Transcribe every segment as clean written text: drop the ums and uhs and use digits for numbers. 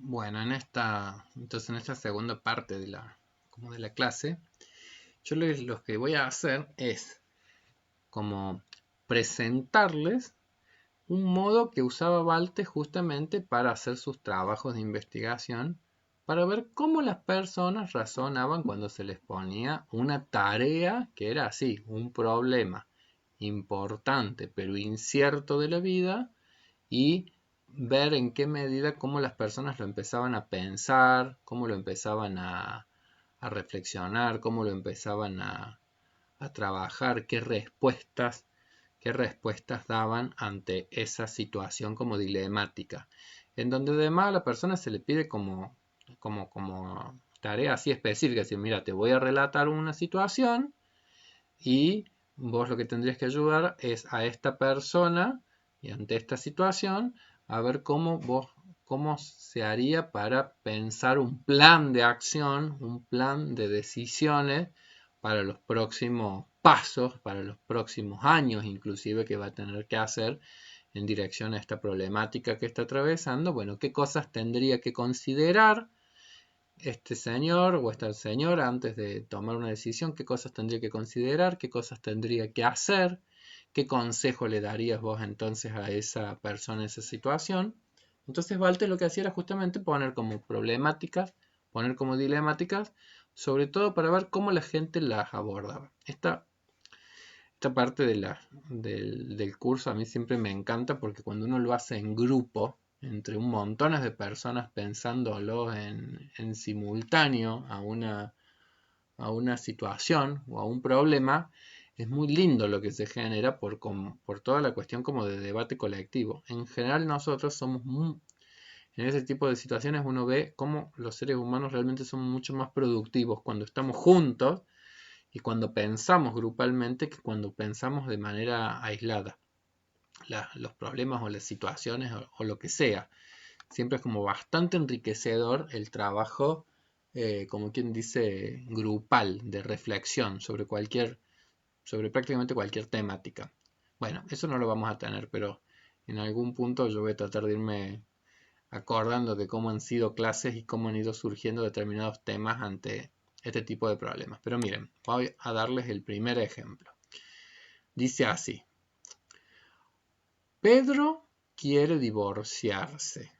Bueno, entonces en esta segunda parte de la clase, yo lo que voy a hacer es como presentarles un modo que usaba Balte justamente para hacer sus trabajos de investigación, para ver cómo las personas razonaban cuando se les ponía una tarea que era así, un problema importante pero incierto de la vida, y ver en qué medida cómo las personas lo empezaban a pensar, cómo lo empezaban a reflexionar, cómo lo empezaban a trabajar, qué respuestas daban ante esa situación como dilemática, en donde además a la persona se le pide como tarea así específica, decir, mira, te voy a relatar una situación y vos lo que tendrías que ayudar es a esta persona y ante esta situación a ver cómo se haría para pensar un plan de acción, un plan de decisiones para los próximos pasos, para los próximos años inclusive que va a tener que hacer en dirección a esta problemática que está atravesando. Bueno, qué cosas tendría que considerar este señor o esta señora antes de tomar una decisión, qué cosas tendría que considerar, qué cosas tendría que hacer, qué consejo le darías vos entonces a esa persona en esa situación. Entonces Walter lo que hacía era justamente poner como problemáticas, poner como dilemáticas, sobre todo para ver cómo la gente las abordaba. Esta parte del curso a mí siempre me encanta porque cuando uno lo hace en grupo, entre un montón de personas pensándolo en simultáneo a una situación o a un problema, es muy lindo lo que se genera por toda la cuestión como de debate colectivo. En general nosotros en ese tipo de situaciones uno ve cómo los seres humanos realmente son mucho más productivos cuando estamos juntos y cuando pensamos grupalmente que cuando pensamos de manera aislada. Los problemas o las situaciones o lo que sea. Siempre es como bastante enriquecedor el trabajo, como quien dice, grupal, de reflexión sobre prácticamente cualquier temática. Bueno, eso no lo vamos a tener, pero en algún punto yo voy a tratar de irme acordando de cómo han sido clases y cómo han ido surgiendo determinados temas ante este tipo de problemas. Pero miren, voy a darles el primer ejemplo. Dice así: Pedro quiere divorciarse.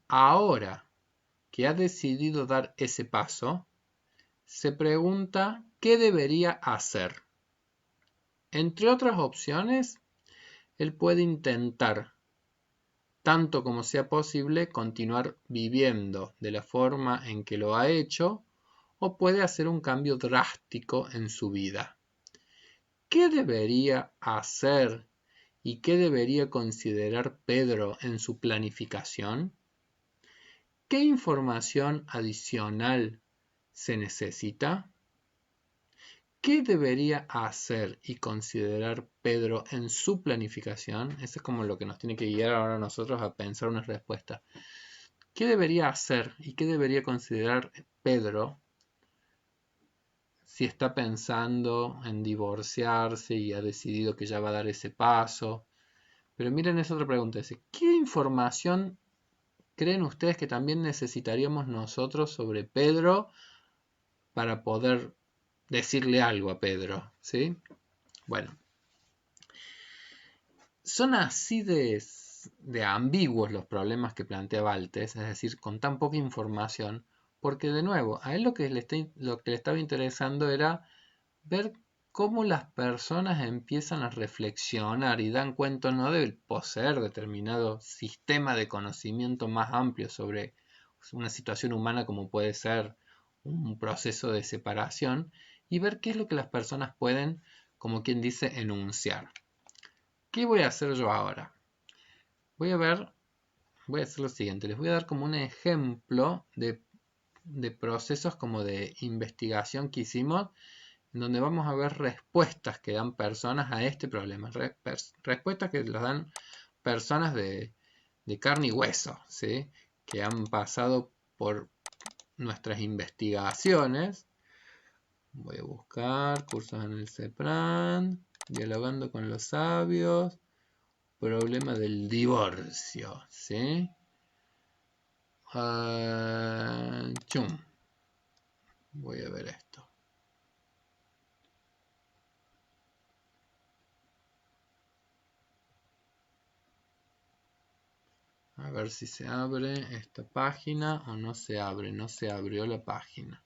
Ahora que ha decidido dar ese paso, se pregunta qué debería hacer. Entre otras opciones, él puede intentar, tanto como sea posible, continuar viviendo de la forma en que lo ha hecho, o puede hacer un cambio drástico en su vida. ¿Qué debería hacer y qué debería considerar Pedro en su planificación? ¿Qué información adicional se necesita? ¿Qué debería hacer y considerar Pedro en su planificación? Eso es como lo que nos tiene que guiar ahora a nosotros a pensar una respuesta. ¿Qué debería hacer y qué debería considerar Pedro si está pensando en divorciarse y ha decidido que ya va a dar ese paso? Pero miren esa otra pregunta. ¿Qué información creen ustedes que también necesitaríamos nosotros sobre Pedro para poder decirle algo a Pedro? ¿Sí? Bueno, son así de ambiguos los problemas que plantea Baltes, es decir, con tan poca información, porque de nuevo, a él lo que le estaba interesando era ver cómo las personas empiezan a reflexionar y dan cuenta no de poseer determinado sistema de conocimiento más amplio sobre una situación humana como puede ser un proceso de separación, y ver qué es lo que las personas pueden, como quien dice, enunciar. ¿Qué voy a hacer yo ahora? Voy a hacer lo siguiente, les voy a dar como un ejemplo de procesos como de investigación que hicimos, en donde vamos a ver respuestas que dan personas a este problema, respuestas que las dan personas de carne y hueso, ¿sí? Que han pasado por nuestras investigaciones. Voy a buscar cursos en el CEPRAN, dialogando con los sabios, problema del divorcio, ¿sí? Chum. Voy a ver esto. A ver si se abre esta página o no se abre. No se abrió la página.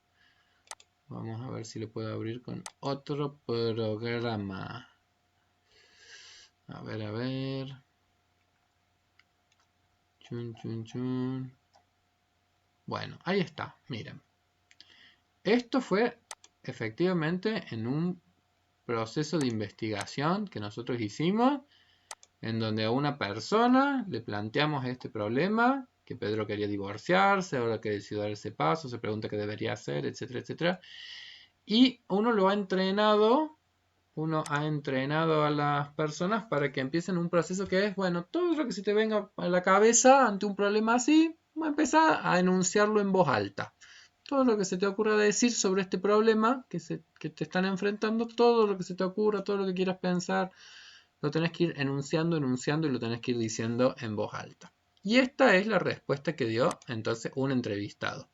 Vamos a ver si lo puedo abrir con otro programa. A ver, a ver. Chun, chun, chun. Bueno, ahí está, miren. Esto fue efectivamente en un proceso de investigación que nosotros hicimos, en donde a una persona le planteamos este problema, que Pedro quería divorciarse, ahora que decidió dar ese paso, se pregunta qué debería hacer, etcétera, etcétera. Y uno ha entrenado a las personas para que empiecen un proceso que es, bueno, todo lo que se te venga a la cabeza ante un problema así, empezar a enunciarlo en voz alta. Todo lo que se te ocurra decir sobre este problema que te están enfrentando, todo lo que se te ocurra, todo lo que quieras pensar, lo tenés que ir enunciando y lo tenés que ir diciendo en voz alta. Y esta es la respuesta que dio entonces un entrevistado.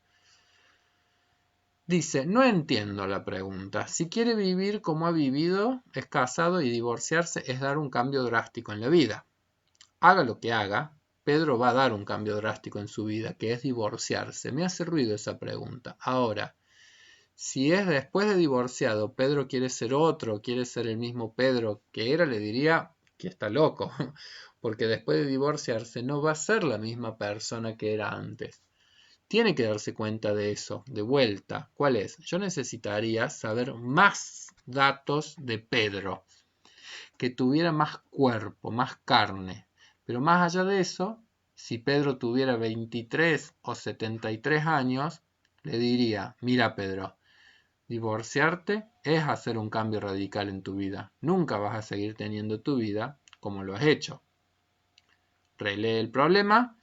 Dice, no entiendo la pregunta. Si quiere vivir como ha vivido, es casado y divorciarse es dar un cambio drástico en la vida. Haga lo que haga, Pedro va a dar un cambio drástico en su vida, que es divorciarse. Me hace ruido esa pregunta. Ahora, si es después de divorciado, Pedro quiere ser otro, quiere ser el mismo Pedro que era, le diría que está loco, porque después de divorciarse no va a ser la misma persona que era antes. Tiene que darse cuenta de eso, de vuelta. ¿Cuál es? Yo necesitaría saber más datos de Pedro, que tuviera más cuerpo, más carne. Pero más allá de eso, si Pedro tuviera 23 o 73 años, le diría, mira Pedro, divorciarte es hacer un cambio radical en tu vida. Nunca vas a seguir teniendo tu vida como lo has hecho. Relee el problema.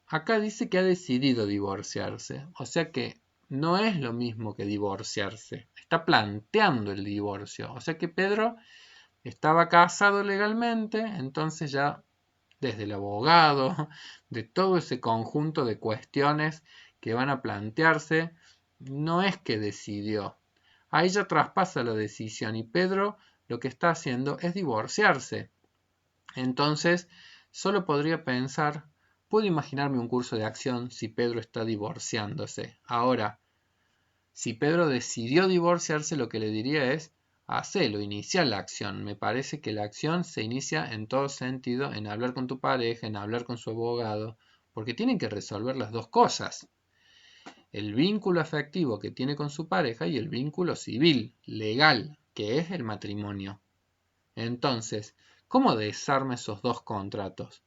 Acá dice que ha decidido divorciarse, o sea que no es lo mismo que divorciarse, está planteando el divorcio, o sea que Pedro estaba casado legalmente, entonces ya desde el abogado, de todo ese conjunto de cuestiones que van a plantearse, no es que decidió, ahí ya traspasa la decisión y Pedro lo que está haciendo es divorciarse, entonces solo podría pensar. Puedo imaginarme un curso de acción si Pedro está divorciándose. Ahora, si Pedro decidió divorciarse, lo que le diría es, hacelo, inicia la acción. Me parece que la acción se inicia en todo sentido, en hablar con tu pareja, en hablar con su abogado, porque tienen que resolver las dos cosas. El vínculo afectivo que tiene con su pareja y el vínculo civil, legal, que es el matrimonio. Entonces, ¿cómo desarma esos dos contratos?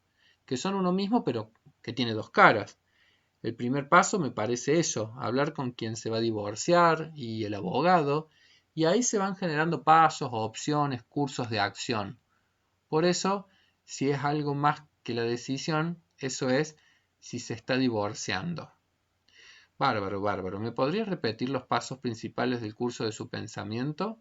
Que son uno mismo pero que tiene dos caras. El primer paso me parece eso, hablar con quien se va a divorciar y el abogado, y ahí se van generando pasos, opciones, cursos de acción. Por eso, si es algo más que la decisión, eso es si se está divorciando. Bárbaro, bárbaro. ¿Me podrías repetir los pasos principales del curso de su pensamiento?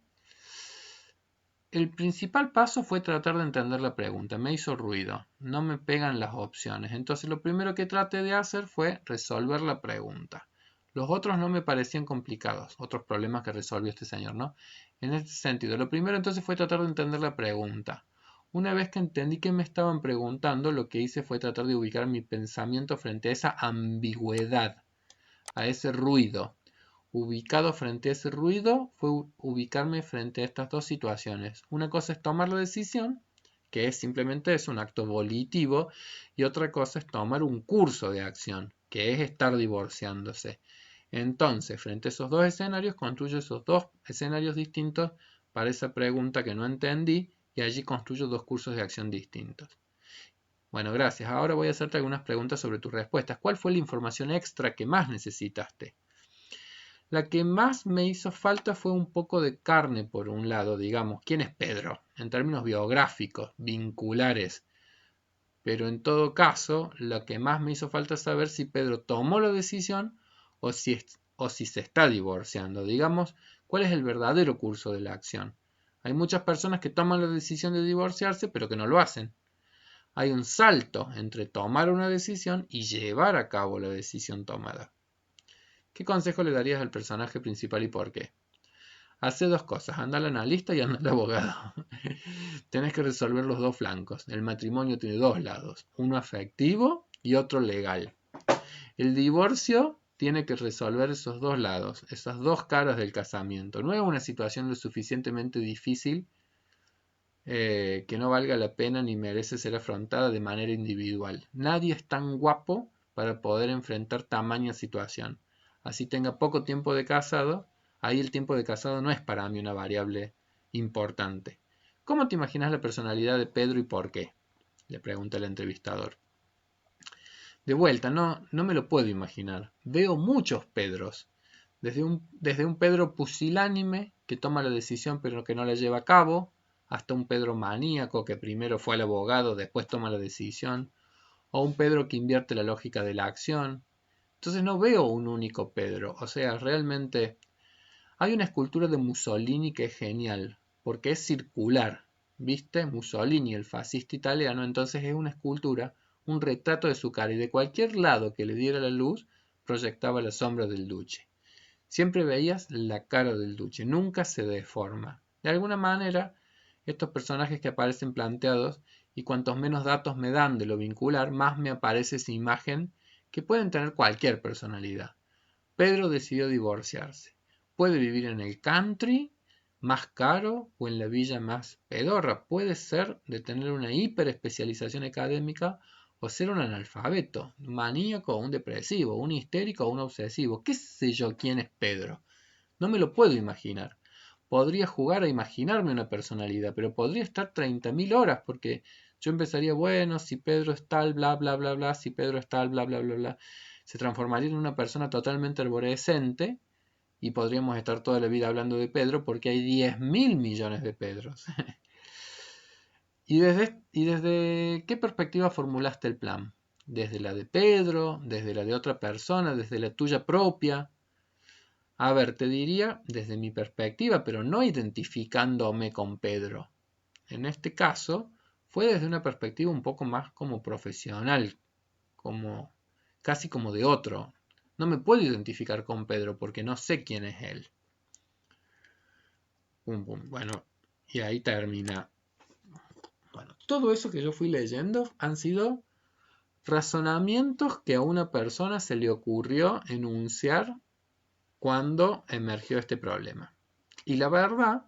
El principal paso fue tratar de entender la pregunta. Me hizo ruido. No me pegan las opciones. Entonces lo primero que traté de hacer fue resolver la pregunta. Los otros no me parecían complicados. Otros problemas que resolvió este señor, ¿no? En este sentido, lo primero entonces fue tratar de entender la pregunta. Una vez que entendí que me estaban preguntando, lo que hice fue tratar de ubicar mi pensamiento frente a esa ambigüedad, a ese ruido. Ubicado frente a ese ruido fue ubicarme frente a estas dos situaciones. Una cosa es tomar la decisión, que es simplemente un acto volitivo, y otra cosa es tomar un curso de acción, que es estar divorciándose. Entonces, frente a esos dos escenarios, construyo esos dos escenarios distintos para esa pregunta que no entendí, y allí construyo dos cursos de acción distintos. Bueno, gracias. Ahora voy a hacerte algunas preguntas sobre tus respuestas. ¿Cuál fue la información extra que más necesitaste? La que más me hizo falta fue un poco de carne por un lado, digamos. ¿Quién es Pedro? En términos biográficos, vinculares. Pero en todo caso, lo que más me hizo falta es saber si Pedro tomó la decisión o si se está divorciando. Digamos, ¿cuál es el verdadero curso de la acción? Hay muchas personas que toman la decisión de divorciarse, pero que no lo hacen. Hay un salto entre tomar una decisión y llevar a cabo la decisión tomada. ¿Qué consejo le darías al personaje principal y por qué? Hace dos cosas, anda al analista y anda al abogado. Tenés que resolver los dos flancos. El matrimonio tiene dos lados, uno afectivo y otro legal. El divorcio tiene que resolver esos dos lados, esas dos caras del casamiento. No es una situación lo suficientemente difícil que no valga la pena ni merece ser afrontada de manera individual. Nadie es tan guapo para poder enfrentar tamaña situación. Así tenga poco tiempo de casado, ahí el tiempo de casado no es para mí una variable importante. ¿Cómo te imaginas la personalidad de Pedro y por qué? Le pregunta el entrevistador. De vuelta, no me lo puedo imaginar. Veo muchos Pedros. Desde un Pedro pusilánime que toma la decisión pero que no la lleva a cabo, hasta un Pedro maníaco que primero fue al abogado, después toma la decisión, o un Pedro que invierte la lógica de la acción. Entonces no veo un único Pedro. O sea, realmente hay una escultura de Mussolini que es genial, porque es circular. ¿Viste? Mussolini, el fascista italiano, entonces es una escultura, un retrato de su cara, y de cualquier lado que le diera la luz, proyectaba la sombra del duce. Siempre veías la cara del duce, nunca se deforma. De alguna manera, estos personajes que aparecen planteados, y cuantos menos datos me dan de lo vincular, más me aparece esa imagen que pueden tener cualquier personalidad. Pedro decidió divorciarse. Puede vivir en el country más caro o en la villa más pedorra. Puede ser de tener una hiperespecialización académica o ser un analfabeto, un maníaco o un depresivo, un histérico o un obsesivo. ¿Qué sé yo quién es Pedro? No me lo puedo imaginar. Podría jugar a imaginarme una personalidad, pero podría estar 30.000 horas porque yo empezaría, bueno, si Pedro es tal, bla, bla, bla, bla, si Pedro es tal, bla, bla, bla, bla. Se transformaría en una persona totalmente arborescente y podríamos estar toda la vida hablando de Pedro porque hay 10.000 millones de Pedros. ¿Y desde qué perspectiva formulaste el plan? ¿Desde la de Pedro? ¿Desde la de otra persona? ¿Desde la tuya propia? A ver, te diría desde mi perspectiva, pero no identificándome con Pedro. En este caso, fue desde una perspectiva un poco más como profesional, como casi como de otro. No me puedo identificar con Pedro porque no sé quién es él. Pum, pum. Bueno, y ahí termina. Bueno, todo eso que yo fui leyendo han sido razonamientos que a una persona se le ocurrió enunciar cuando emergió este problema. Y la verdad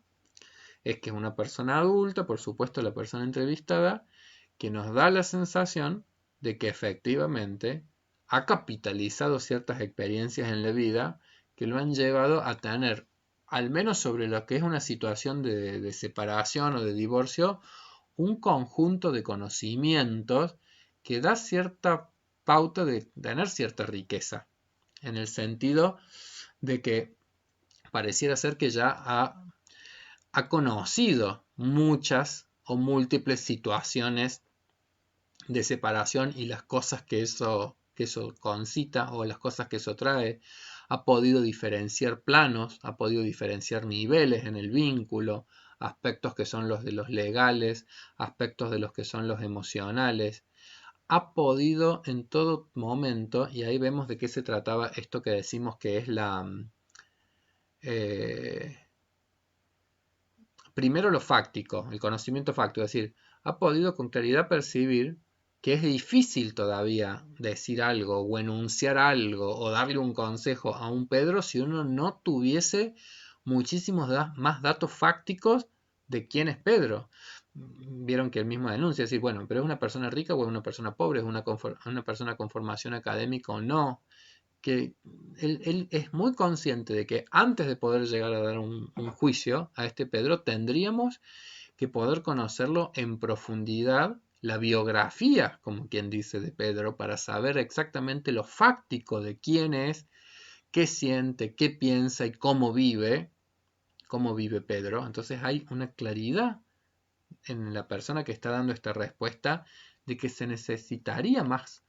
es que es una persona adulta, por supuesto la persona entrevistada, que nos da la sensación de que efectivamente ha capitalizado ciertas experiencias en la vida que lo han llevado a tener, al menos sobre lo que es una situación de separación o de divorcio, un conjunto de conocimientos que da cierta pauta de tener cierta riqueza, en el sentido de que pareciera ser que ya ha conocido muchas o múltiples situaciones de separación y las cosas que eso concita o las cosas que eso trae. Ha podido diferenciar planos, ha podido diferenciar niveles en el vínculo, aspectos que son los de los legales, aspectos de los que son los emocionales. Ha podido en todo momento, y ahí vemos de qué se trataba esto que decimos que es eh, primero lo fáctico, el conocimiento fáctico, es decir, ha podido con claridad percibir que es difícil todavía decir algo o enunciar algo o darle un consejo a un Pedro si uno no tuviese muchísimos más datos fácticos de quién es Pedro. Vieron que el mismo denuncia, decir, bueno, pero es una persona rica o es una persona pobre, es una persona con formación académica o no, que él es muy consciente de que antes de poder llegar a dar un juicio a este Pedro, tendríamos que poder conocerlo en profundidad, la biografía, como quien dice, de Pedro, para saber exactamente lo fáctico de quién es, qué siente, qué piensa y cómo vive Pedro. Entonces hay una claridad en la persona que está dando esta respuesta de que se necesitaría más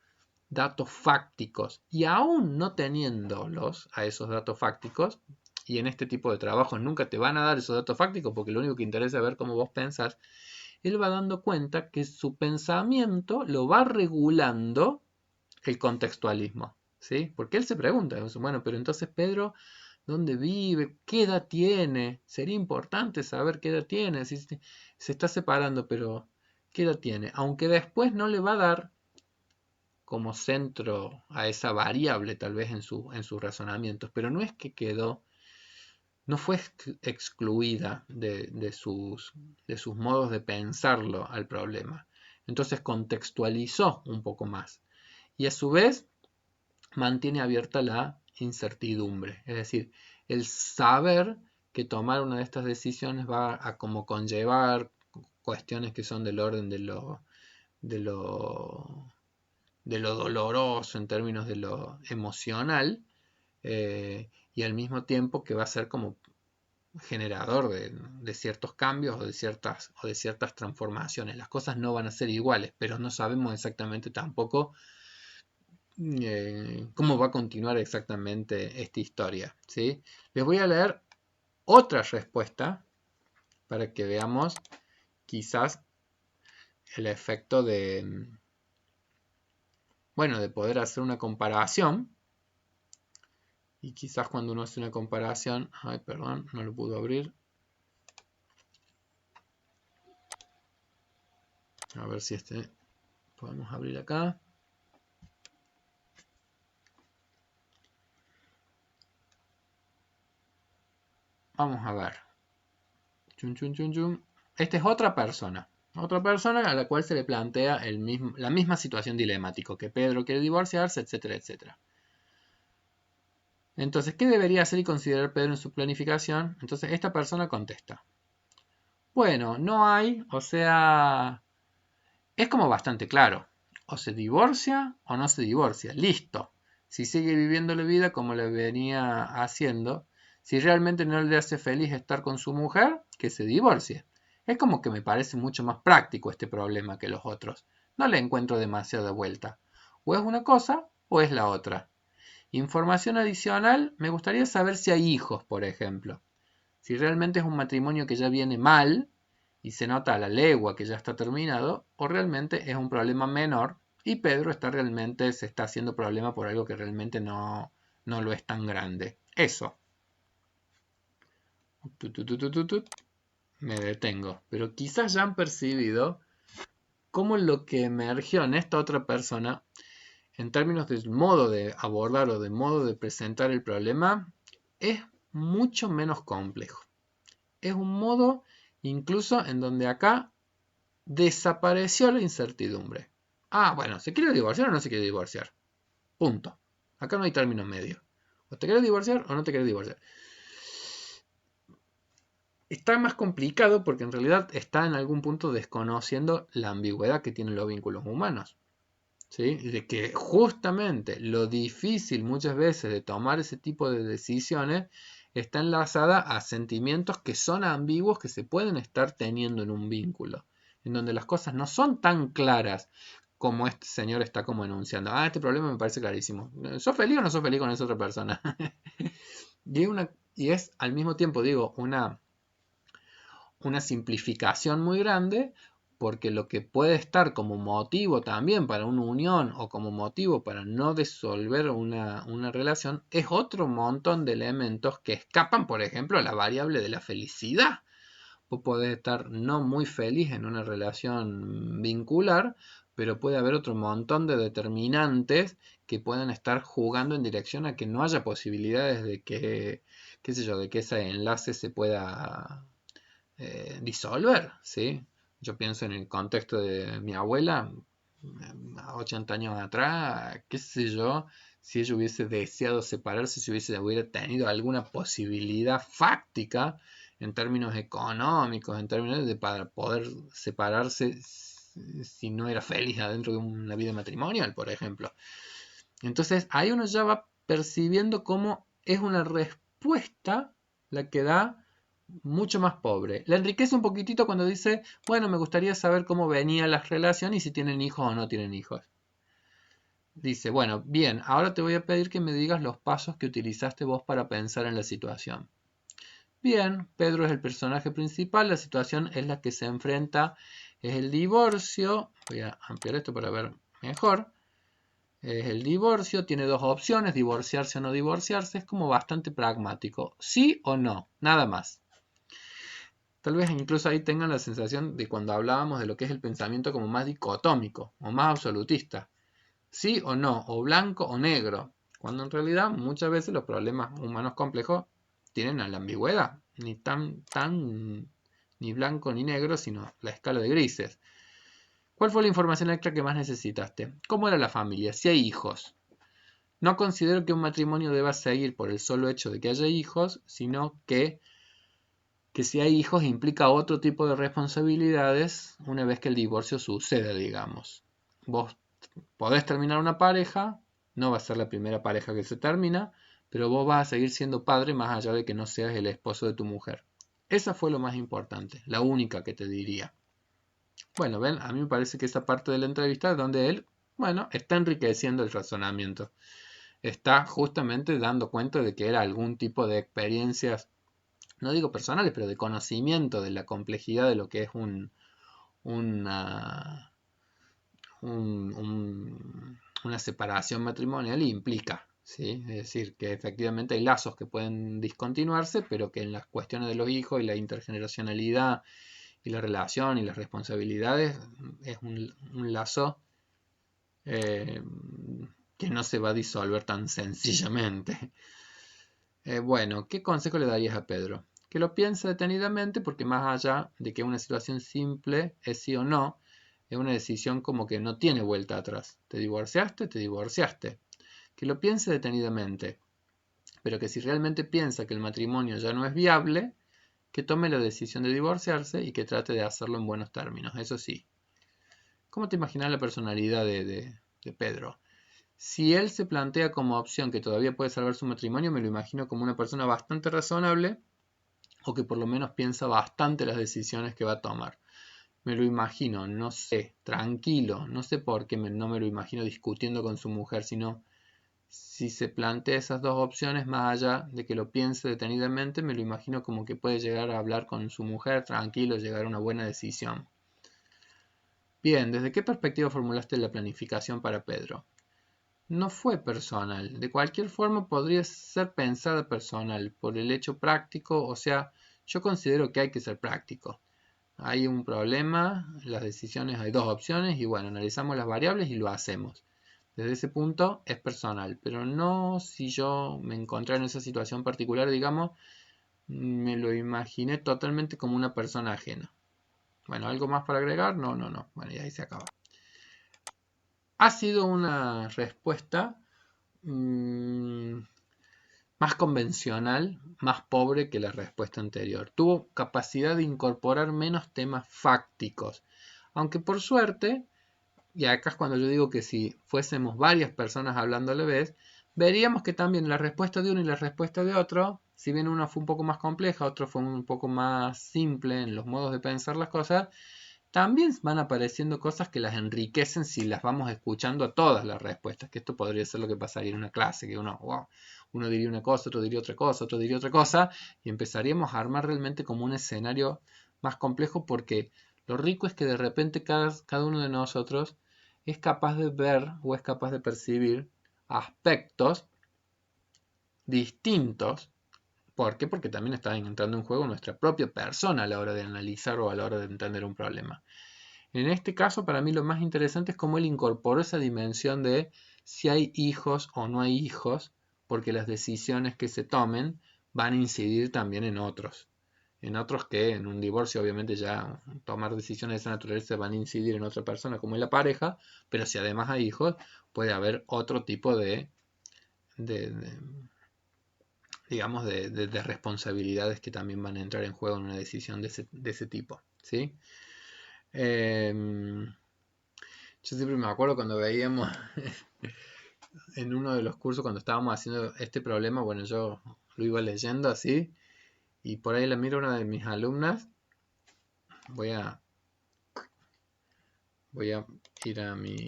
datos fácticos y aún no teniéndolos a esos datos fácticos, y en este tipo de trabajos nunca te van a dar esos datos fácticos porque lo único que interesa es ver cómo vos pensás, él va dando cuenta que su pensamiento lo va regulando el contextualismo, ¿sí? Porque él se pregunta, bueno, pero entonces Pedro, ¿dónde vive? ¿Qué edad tiene? Sería importante saber qué edad tiene, si se está separando, pero ¿qué edad tiene? Aunque después no le va a dar como centro a esa variable tal vez en sus razonamientos, pero no es que quedó, no fue excluida de sus modos de pensarlo al problema. Entonces contextualizó un poco más y a su vez mantiene abierta la incertidumbre, es decir, el saber que tomar una de estas decisiones va a como conllevar cuestiones que son del orden de lo de lo doloroso en términos de lo emocional, y al mismo tiempo que va a ser como generador de ciertos cambios o de ciertas transformaciones. Las cosas no van a ser iguales, pero no sabemos exactamente tampoco cómo va a continuar exactamente esta historia, ¿sí? Les voy a leer otra respuesta para que veamos quizás el efecto bueno, de poder hacer una comparación. Y quizás cuando uno hace una comparación, ay, perdón, no lo pudo abrir. A ver si podemos abrir acá. Vamos a ver. Chun, chun, chun, chun. Esta es otra persona. Otra persona a la cual se le plantea la misma situación dilemática, que Pedro quiere divorciarse, etcétera, etcétera. Entonces, ¿qué debería hacer y considerar Pedro en su planificación? Entonces, esta persona contesta. Bueno, no hay, o sea, es como bastante claro. O se divorcia o no se divorcia. Listo. Si sigue viviendo la vida como la venía haciendo, si realmente no le hace feliz estar con su mujer, que se divorcie. Es como que me parece mucho más práctico este problema que los otros. No le encuentro demasiada vuelta. O es una cosa o es la otra. Información adicional, me gustaría saber si hay hijos, por ejemplo. Si realmente es un matrimonio que ya viene mal y se nota a la legua que ya está terminado, o realmente es un problema menor y Pedro se está haciendo problema por algo que realmente no lo es tan grande. Eso. Me detengo. Pero quizás ya han percibido cómo lo que emergió en esta otra persona, en términos del modo de abordar o de modo de presentar el problema, es mucho menos complejo. Es un modo incluso en donde acá desapareció la incertidumbre. Ah, bueno, ¿se quiere divorciar o no se quiere divorciar? Punto. Acá no hay término medio. O te quieres divorciar o no te quieres divorciar. Está más complicado porque en realidad está en algún punto desconociendo la ambigüedad que tienen los vínculos humanos. ¿Sí? De que justamente lo difícil muchas veces de tomar ese tipo de decisiones está enlazada a sentimientos que son ambiguos que se pueden estar teniendo en un vínculo, en donde las cosas no son tan claras como este señor está como enunciando. Ah, este problema me parece clarísimo. ¿Sos feliz o no sos feliz con esa otra persona? y es al mismo tiempo, digo, una simplificación muy grande, porque lo que puede estar como motivo también para una unión o como motivo para no disolver una relación es otro montón de elementos que escapan, por ejemplo, a la variable de la felicidad. Vos podés estar no muy feliz en una relación vincular, pero puede haber otro montón de determinantes que puedan estar jugando en dirección a que no haya posibilidades de que, qué sé yo, de que ese enlace se pueda disolver, ¿sí? Yo pienso en el contexto de mi abuela, 80 años atrás, qué sé yo, si ella hubiese deseado separarse, si hubiera tenido alguna posibilidad fáctica en términos económicos, en términos de para poder separarse si no era feliz adentro de una vida matrimonial, por ejemplo. Entonces ahí uno ya va percibiendo cómo es una respuesta la que da mucho más pobre. La enriquece un poquitito cuando dice, bueno, me gustaría saber cómo venía la relación y si tienen hijos o no tienen hijos. Dice, bueno, bien, ahora te voy a pedir que me digas los pasos que utilizaste vos para pensar en la situación. Bien, Pedro es el personaje principal, la situación es la que se enfrenta es el divorcio. Voy a ampliar esto para ver mejor. Es el divorcio, tiene dos opciones, divorciarse o no divorciarse. Es como bastante pragmático. Sí o no, nada más. Tal vez incluso ahí tengan la sensación de cuando hablábamos de lo que es el pensamiento como más dicotómico o más absolutista. Sí o no, o blanco o negro. Cuando en realidad muchas veces los problemas humanos complejos tienen a la ambigüedad. Ni blanco ni negro, sino la escala de grises. ¿Cuál fue la información extra que más necesitaste? ¿Cómo era la familia? Si hay hijos. No considero que un matrimonio deba seguir por el solo hecho de que haya hijos, sino que si hay hijos implica otro tipo de responsabilidades una vez que el divorcio sucede, digamos. Vos podés terminar una pareja, no va a ser la primera pareja que se termina, pero vos vas a seguir siendo padre más allá de que no seas el esposo de tu mujer. Esa fue lo más importante, la única que te diría. Bueno, ven, a mí me parece que esa parte de la entrevista es donde él, bueno, está enriqueciendo el razonamiento. Está justamente dando cuenta de que era algún tipo de experiencias, no digo personales, pero de conocimiento de la complejidad de lo que es una, una separación matrimonial implica, ¿sí? Es decir, que efectivamente hay lazos que pueden discontinuarse, pero que en las cuestiones de los hijos y la intergeneracionalidad y la relación y las responsabilidades es un lazo eh, que no se va a disolver tan sencillamente. Bueno, ¿qué consejo le darías a Pedro? Que lo piense detenidamente porque más allá de que una situación simple es sí o no, es una decisión como que no tiene vuelta atrás. ¿Te divorciaste? Te divorciaste. Que lo piense detenidamente, pero que si realmente piensa que el matrimonio ya no es viable, que tome la decisión de divorciarse y que trate de hacerlo en buenos términos. Eso sí. ¿Cómo te imaginas la personalidad de Pedro? Si él se plantea como opción que todavía puede salvar su matrimonio, me lo imagino como una persona bastante razonable o que por lo menos piensa bastante las decisiones que va a tomar. Me lo imagino, no sé, tranquilo, no sé por qué no me lo imagino discutiendo con su mujer, sino si se plantea esas dos opciones, más allá de que lo piense detenidamente, me lo imagino como que puede llegar a hablar con su mujer tranquilo, llegar a una buena decisión. Bien, ¿desde qué perspectiva formulaste la planificación para Pedro? No fue personal, de cualquier forma podría ser pensada personal, por el hecho práctico, o sea, yo considero que hay que ser práctico. Hay un problema, las decisiones hay dos opciones y bueno, analizamos las variables y lo hacemos. Desde ese punto es personal, pero no si yo me encontré en esa situación particular, digamos, me lo imaginé totalmente como una persona ajena. Bueno, ¿algo más para agregar? No, no, no. Bueno, y ahí se acaba. Ha sido una respuesta más convencional, más pobre que la respuesta anterior. Tuvo capacidad de incorporar menos temas fácticos. Aunque por suerte, y acá es cuando yo digo que si fuésemos varias personas hablando a la vez, veríamos que también la respuesta de uno y la respuesta de otro, si bien una fue un poco más compleja, otro fue un poco más simple en los modos de pensar las cosas, también van apareciendo cosas que las enriquecen si las vamos escuchando a todas las respuestas, que esto podría ser lo que pasaría en una clase, que uno diría una cosa, otro diría otra cosa, otro diría otra cosa, y empezaríamos a armar realmente como un escenario más complejo porque lo rico es que de repente cada uno de nosotros es capaz de ver o es capaz de percibir aspectos distintos. ¿Por qué? Porque también está entrando en juego nuestra propia persona a la hora de analizar o a la hora de entender un problema. En este caso, para mí lo más interesante es cómo él incorporó esa dimensión de si hay hijos o no hay hijos, porque las decisiones que se tomen van a incidir también en otros. En otros que en un divorcio obviamente ya tomar decisiones de esa naturaleza van a incidir en otra persona como en la pareja, pero si además hay hijos, puede haber otro tipo de digamos, de responsabilidades que también van a entrar en juego en una decisión de ese tipo. ¿Sí? Yo siempre me acuerdo cuando veíamos en uno de los cursos, cuando estábamos haciendo este problema, bueno, yo lo iba leyendo así, y por ahí la miro a una de mis alumnas. Voy a ir a mi...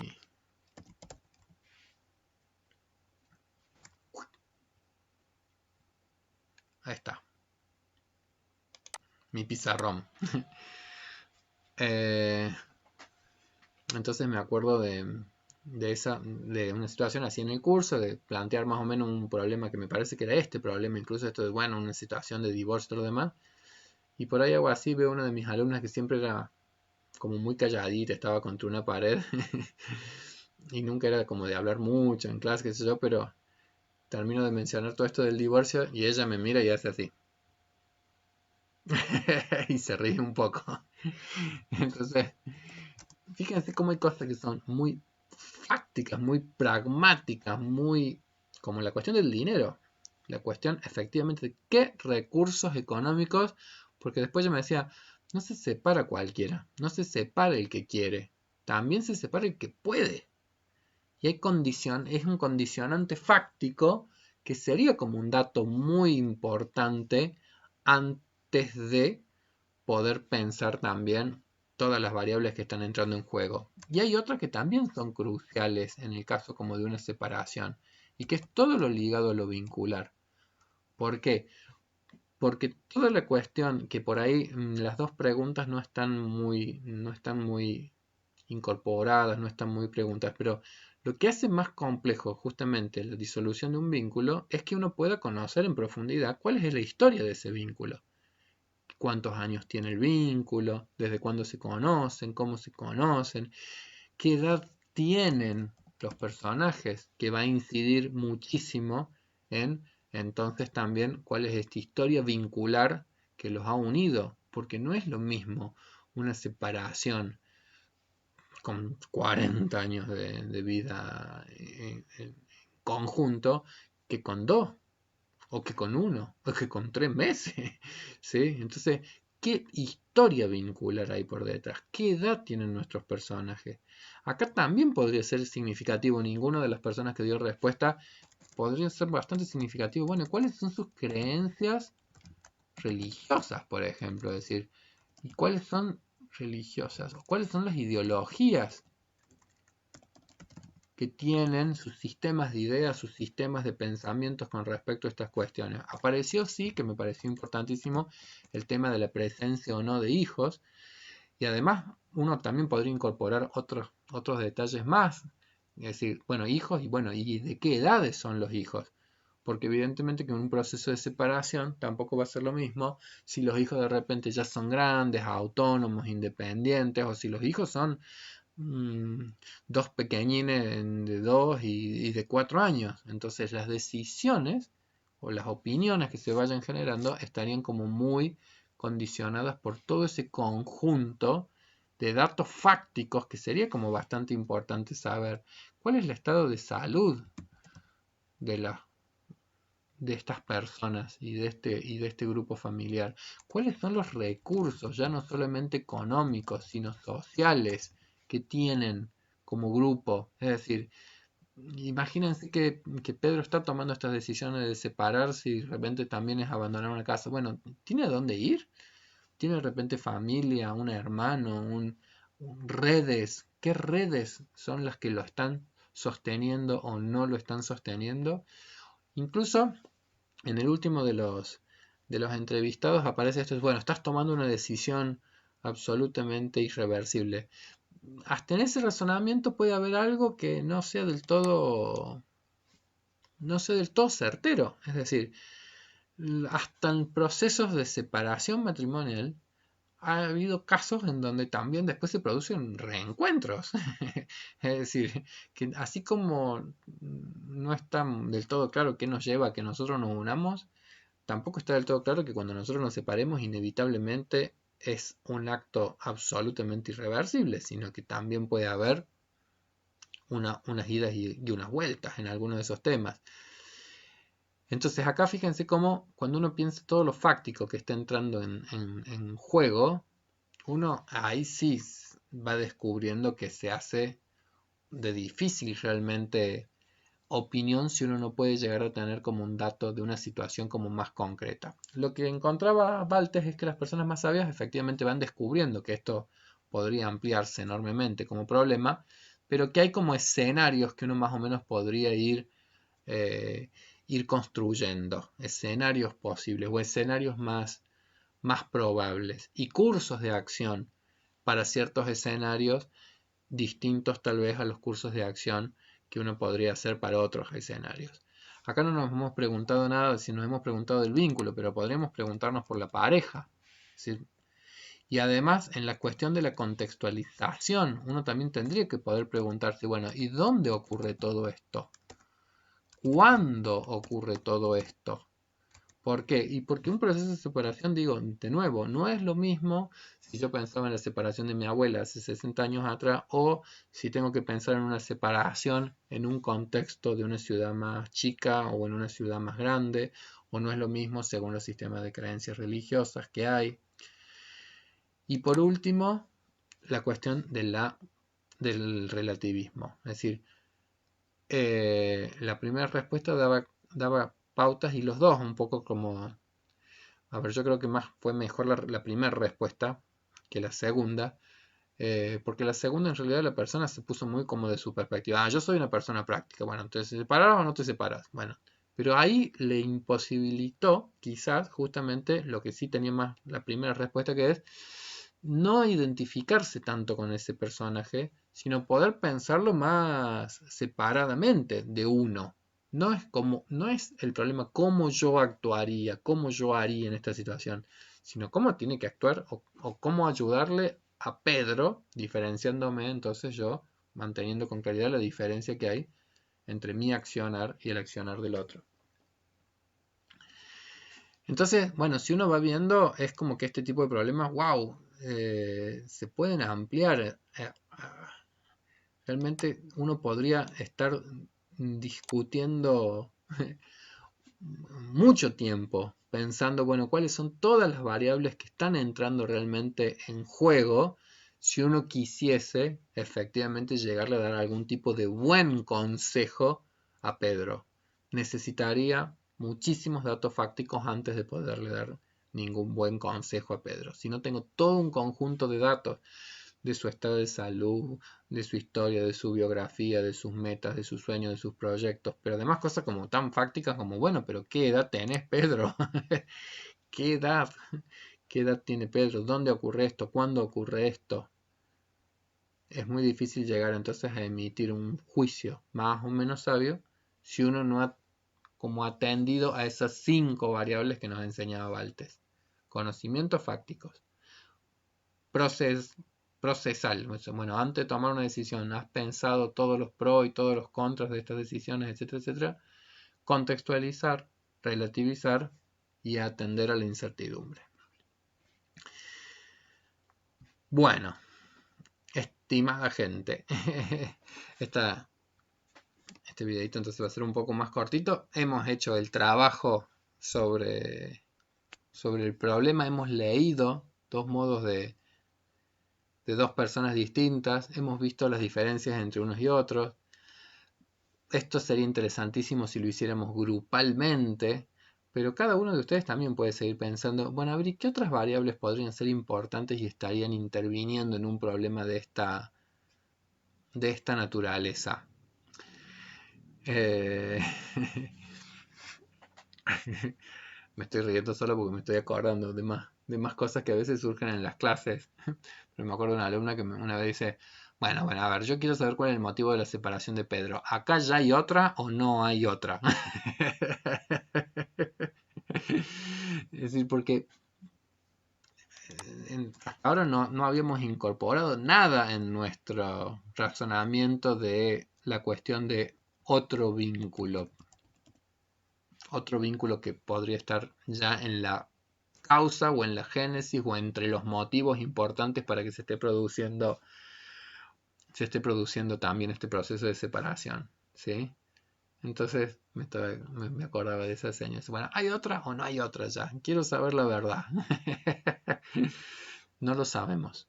Ahí está, mi pizarrón. Eh, entonces me acuerdo de una situación así en el curso, de plantear más o menos un problema que me parece que era este problema, incluso esto de, bueno, una situación de divorcio y lo demás. Y por ahí algo así veo una de mis alumnas que siempre era como muy calladita, estaba contra una pared y nunca era como de hablar mucho en clase, qué sé yo, pero termino de mencionar todo esto del divorcio y ella me mira y hace así. Y se ríe un poco. Entonces, fíjense cómo hay cosas que son muy fácticas, muy pragmáticas, muy como la cuestión del dinero. La cuestión efectivamente de qué recursos económicos, porque después yo me decía, no se separa cualquiera, no se separa el que quiere, también se separa el que puede. Y hay es un condicionante fáctico que sería como un dato muy importante antes de poder pensar también todas las variables que están entrando en juego. Y hay otras que también son cruciales en el caso como de una separación, y que es todo lo ligado a lo vincular. ¿Por qué? Porque toda la cuestión que por ahí las dos preguntas no están muy incorporadas, no están muy preguntas, pero lo que hace más complejo justamente la disolución de un vínculo es que uno pueda conocer en profundidad cuál es la historia de ese vínculo, cuántos años tiene el vínculo, desde cuándo se conocen, cómo se conocen, qué edad tienen los personajes, que va a incidir muchísimo en entonces también cuál es esta historia vincular que los ha unido, porque no es lo mismo una separación con 40 años de vida en conjunto que con dos o que con uno, o que con 3 meses, ¿sí? Entonces, ¿qué historia vincular hay por detrás? ¿Qué edad tienen nuestros personajes? Acá también podría ser significativo, ninguna de las personas que dio respuesta podría ser bastante significativo. Bueno, ¿cuáles son sus creencias religiosas, por ejemplo? Es decir, ¿y cuáles son religiosas? ¿O cuáles son las ideologías que tienen sus sistemas de ideas, sus sistemas de pensamientos con respecto a estas cuestiones? Apareció, sí, que me pareció importantísimo el tema de la presencia o no de hijos, y además uno también podría incorporar otros detalles más, es decir, bueno, hijos y bueno, ¿y de qué edades son los hijos? Porque evidentemente que en un proceso de separación tampoco va a ser lo mismo si los hijos de repente ya son grandes, autónomos, independientes, o si los hijos son dos pequeñines de 2 y de 4 años. Entonces las decisiones o las opiniones que se vayan generando estarían como muy condicionadas por todo ese conjunto de datos fácticos que sería como bastante importante saber cuál es el estado de salud de de estas personas y de este grupo familiar. ¿Cuáles son los recursos, ya no solamente económicos, sino sociales, que tienen como grupo? Es decir, imagínense que Pedro está tomando estas decisiones de separarse y de repente también es abandonar una casa. Bueno, ¿tiene a dónde ir? ¿Tiene de repente familia, un hermano, redes? ¿Qué redes son las que lo están sosteniendo o no lo están sosteniendo? Incluso en el último de los entrevistados aparece esto, bueno, estás tomando una decisión absolutamente irreversible. Hasta en ese razonamiento puede haber algo que no sea del todo certero. Es decir, hasta en procesos de separación matrimonial ha habido casos en donde también después se producen reencuentros. Es decir, que así como no está del todo claro qué nos lleva a que nosotros nos unamos, tampoco está del todo claro que cuando nosotros nos separemos inevitablemente es un acto absolutamente irreversible, sino que también puede haber unas idas y unas vueltas en algunos de esos temas. Entonces acá fíjense cómo cuando uno piensa todo lo fáctico que está entrando en juego, uno ahí sí va descubriendo que se hace de difícil realmente opinión si uno no puede llegar a tener como un dato de una situación como más concreta. Lo que encontraba Baltes es que las personas más sabias efectivamente van descubriendo que esto podría ampliarse enormemente como problema, pero que hay como escenarios que uno más o menos podría eh, ir construyendo, escenarios posibles o escenarios más probables y cursos de acción para ciertos escenarios distintos tal vez a los cursos de acción que uno podría hacer para otros escenarios. Acá no nos hemos preguntado nada, si nos hemos preguntado del vínculo, pero podríamos preguntarnos por la pareja. ¿Sí? Y además, en la cuestión de la contextualización, uno también tendría que poder preguntarse, bueno, ¿y dónde ocurre todo esto? ¿Cuándo ocurre todo esto? ¿Por qué? Y porque un proceso de separación, digo, de nuevo, no es lo mismo si yo pensaba en la separación de mi abuela hace 60 años atrás o si tengo que pensar en una separación en un contexto de una ciudad más chica o en una ciudad más grande, o no es lo mismo según los sistemas de creencias religiosas que hay. Y por último, la cuestión del relativismo. Es decir, la primera respuesta daba pautas y los dos un poco como... A ver, yo creo que fue mejor la primera respuesta que la segunda, porque la segunda en realidad la persona se puso muy como de su perspectiva. Ah, yo soy una persona práctica. Bueno, entonces, ¿te separas o no te separas? Bueno, pero ahí le imposibilitó quizás justamente lo que sí tenía más la primera respuesta, que es no identificarse tanto con ese personaje, sino poder pensarlo más separadamente de uno. No es el problema cómo yo actuaría, cómo yo haría en esta situación, sino cómo tiene que actuar o cómo ayudarle a Pedro, diferenciándome entonces yo, manteniendo con claridad la diferencia que hay entre mi accionar y el accionar del otro. Entonces, bueno, si uno va viendo, es como que este tipo de problemas, wow, se pueden ampliar. Realmente uno podría estar discutiendo mucho tiempo pensando, bueno, cuáles son todas las variables que están entrando realmente en juego si uno quisiese efectivamente llegarle a dar algún tipo de buen consejo a Pedro. Necesitaría muchísimos datos fácticos antes de poderle dar ningún buen consejo a Pedro. Si no tengo todo un conjunto de datos de su estado de salud, de su historia, de su biografía, de sus metas, de sus sueños, de sus proyectos, pero además cosas como tan fácticas como, bueno, pero ¿qué edad tenés, Pedro? ¿Qué edad? ¿Qué edad tiene Pedro? ¿Dónde ocurre esto? ¿Cuándo ocurre esto? Es muy difícil llegar entonces a emitir un juicio más o menos sabio si uno no ha como atendido a esas 5 variables que nos enseñaba Valtes. Conocimientos fácticos, procesal. Bueno, antes de tomar una decisión, has pensado todos los pros y todos los contras de estas decisiones, etcétera, etcétera. Contextualizar, relativizar y atender a la incertidumbre. Bueno, estimada gente, este videito entonces va a ser un poco más cortito. Hemos hecho el trabajo sobre el problema, hemos leído dos modos de dos personas distintas, hemos visto las diferencias entre unos y otros. Esto sería interesantísimo si lo hiciéramos grupalmente, pero cada uno de ustedes también puede seguir pensando, bueno, a ver, ¿qué otras variables podrían ser importantes y estarían interviniendo en un problema de esta naturaleza? Eh... me estoy riendo solo porque me estoy acordando de más cosas que a veces surgen en las clases. Pero me acuerdo de una alumna que una vez dice, bueno, a ver, yo quiero saber cuál es el motivo de la separación de Pedro. ¿Acá ya hay otra o no hay otra? Es decir, porque hasta ahora no habíamos incorporado nada en nuestro razonamiento de la cuestión de otro vínculo. Otro vínculo que podría estar ya en la causa o en la génesis o entre los motivos importantes para que se esté produciendo también este proceso de separación, ¿sí? Entonces me acordaba de esa señal. Bueno, ¿hay otra o no hay otra ya? Quiero saber la verdad. No lo sabemos,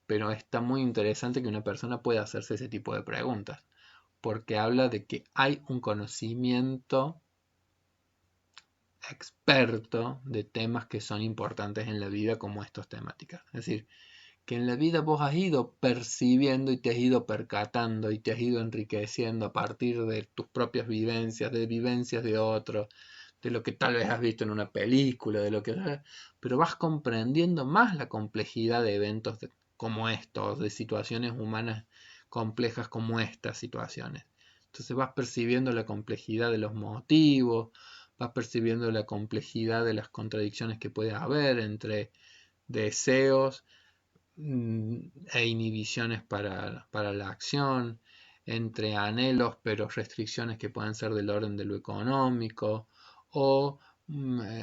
pero está muy interesante que una persona pueda hacerse ese tipo de preguntas, porque habla de que hay un conocimiento experto de temas que son importantes en la vida como estas temáticas. Es decir, que en la vida vos has ido percibiendo y te has ido percatando y te has ido enriqueciendo a partir de tus propias vivencias, de vivencias de otros, de lo que tal vez has visto en una película, pero vas comprendiendo más la complejidad de eventos como estos, de situaciones humanas complejas como estas situaciones. Entonces vas percibiendo la complejidad de los motivos, vas percibiendo la complejidad de las contradicciones que puede haber entre deseos e inhibiciones para la acción, entre anhelos pero restricciones que pueden ser del orden de lo económico, o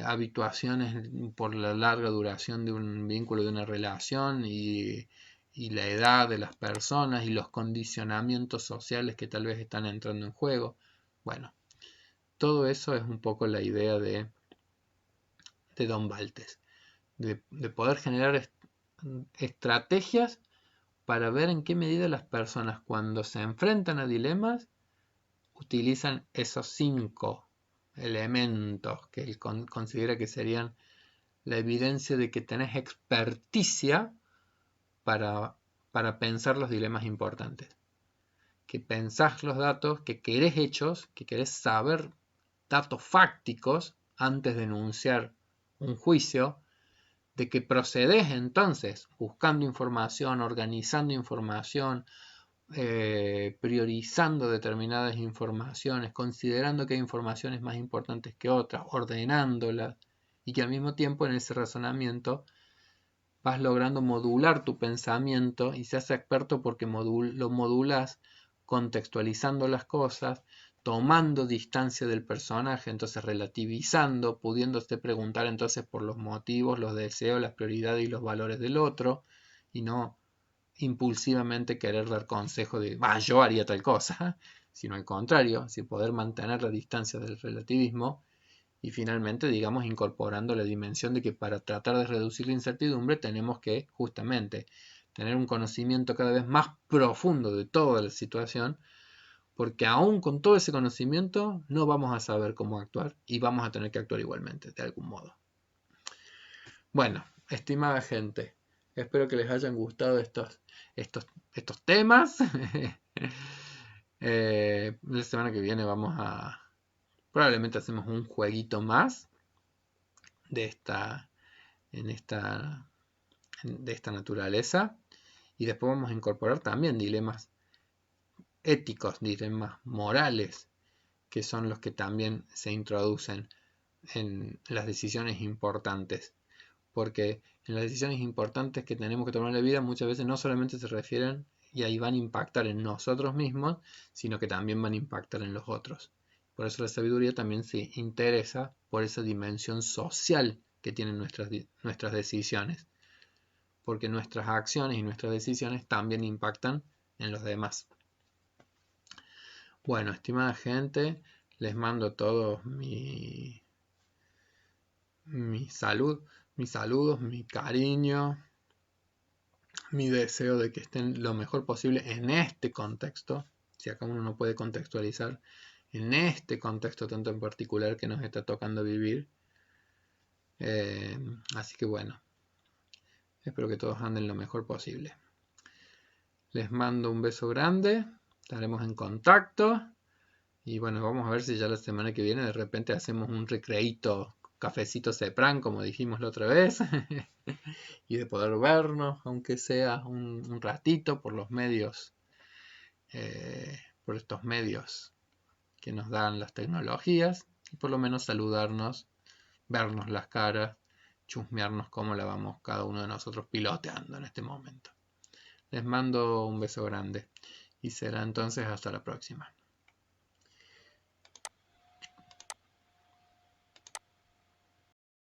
habituaciones por la larga duración de un vínculo, de una relación, y la edad de las personas y los condicionamientos sociales que tal vez están entrando en juego. Bueno, todo eso es un poco la idea de Don Baltes, de poder generar estrategias para ver en qué medida las personas, cuando se enfrentan a dilemas, utilizan esos 5 elementos que él considera que serían la evidencia de que tenés experticia para pensar los dilemas importantes. Que pensás los datos, que querés hechos, que querés saber datos fácticos antes de enunciar un juicio, de que procedes entonces buscando información, organizando información, priorizando determinadas informaciones, considerando que hay informaciones más importantes que otras, ordenándolas, y que al mismo tiempo en ese razonamiento vas logrando modular tu pensamiento y seas experto porque lo modulas contextualizando las cosas, tomando distancia del personaje, entonces relativizando, pudiéndote preguntar entonces por los motivos, los deseos, las prioridades y los valores del otro, y no impulsivamente querer dar consejo de, yo haría tal cosa, sino al contrario, si poder mantener la distancia del relativismo. Y finalmente, digamos, incorporando la dimensión de que para tratar de reducir la incertidumbre tenemos que justamente tener un conocimiento cada vez más profundo de toda la situación, porque aún con todo ese conocimiento no vamos a saber cómo actuar y vamos a tener que actuar igualmente, de algún modo. Bueno, estimada gente, espero que les hayan gustado estos temas. La semana que viene probablemente hacemos un jueguito más de esta naturaleza, y después vamos a incorporar también dilemas éticos, dilemas morales, que son los que también se introducen en las decisiones importantes, porque en las decisiones importantes que tenemos que tomar en la vida muchas veces no solamente se refieren y ahí van a impactar en nosotros mismos, sino que también van a impactar en los otros. Por eso la sabiduría también se interesa por esa dimensión social que tienen nuestras decisiones, porque nuestras acciones y nuestras decisiones también impactan en los demás. Bueno, estimada gente, les mando todos mis saludos, mi cariño, mi deseo de que estén lo mejor posible en este contexto, si acá uno no puede contextualizar, en este contexto tanto en particular que nos está tocando vivir. Así que bueno, espero que todos anden lo mejor posible. Les mando un beso grande, estaremos en contacto y bueno, vamos a ver si ya la semana que viene de repente hacemos un recreíto, cafecito Cepran, como dijimos la otra vez, y de poder vernos, aunque sea un ratito, por los medios, por estos medios que nos dan las tecnologías, y por lo menos saludarnos, vernos las caras, chusmearnos cómo la vamos cada uno de nosotros piloteando en este momento. Les mando un beso grande y será entonces hasta la próxima.